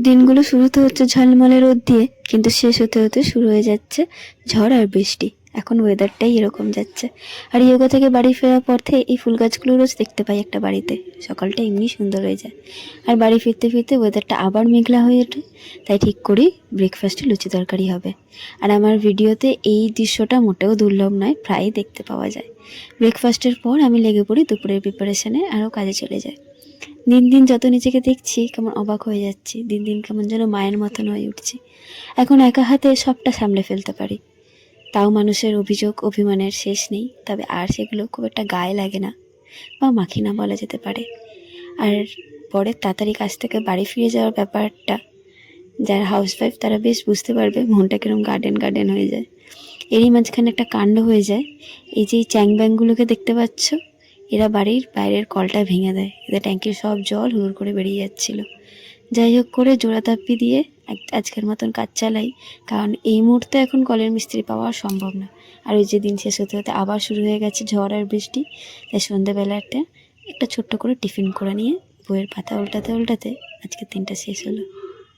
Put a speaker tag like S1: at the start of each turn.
S1: দিনগুলো শুরুতে হচ্ছে ঝলমলে রোদ দিয়ে, কিন্তু শেষ হতে হতে শুরু হয়ে যাচ্ছে ঝড় আর বৃষ্টি। এখন ওয়েদারটাই এরকম যাচ্ছে। আর ইয়োগা থেকে বাড়ি ফেরার পর থেকে এই ফুল গাছগুলো রোজ দেখতে পাই একটা বাড়িতে। সকালটা এমনি সুন্দর হয়ে যায়। আর বাড়ি ফিরতে ফিরতে ওয়েদারটা আবার মেঘলা হয়ে ওঠে। তাই ঠিক করি ব্রেকফাস্টে লুচি তরকারি হবে। আর আমার ভিডিওতে এই দৃশ্যটা মোটেও দুর্লভ নয়, প্রায়ই দেখতে পাওয়া যায়। ব্রেকফাস্টের পর আমি লেগে পড়ি দুপুরের প্রিপারেশনে, আরও কাজে চলে যায়। দিন দিন যত নিজেকে দেখছি কেমন অবাক হয়ে যাচ্ছি, দিন দিন কেমন যেন মায়ের মতন হয়ে উঠছি। এখন একা হাতে সবটা সামলে ফেলতে পারি। তাও মানুষের অভিযোগ অভিমানের শেষ নেই, তবে আর সেগুলো খুব একটা গায়ে লাগে না বা মাখি না বলা যেতে পারে। আর পরে তাড়াতাড়ি কাজ থেকে বাড়ি ফিরে যাওয়ার ব্যাপারটা যারা হাউসওয়াইফ তারা বেশ বুঝতে পারবে মনটা কিরকম গার্ডেন গার্ডেন হয়ে যায়। এরই মাঝখানে একটা কাণ্ড হয়ে যায়। এই যে চ্যাং ব্যাংগুলোকে দেখতে পাচ্ছ, এরা বাড়ির বাইরের কলটা ভেঙে দেয়। এদের ট্যাঙ্কির সব জল হুড় করে বেরিয়ে যাচ্ছিল। যাই হোক করে জোড়া তাপ্পি দিয়ে আজকের মতন কাজ চালাই, কারণ এই মুহূর্তে এখন কলের মিস্ত্রি পাওয়া সম্ভব না। আর ওই যে দিন শেষ হতে হতে আবার শুরু হয়ে গেছে ঝড় আর বৃষ্টি। তাই সন্ধ্যেবেলাটা একটা ছোট্ট করে টিফিন করে নিয়ে বইয়ের পাতা উল্টাতে উল্টাতে আজকের দিনটা শেষ হলো।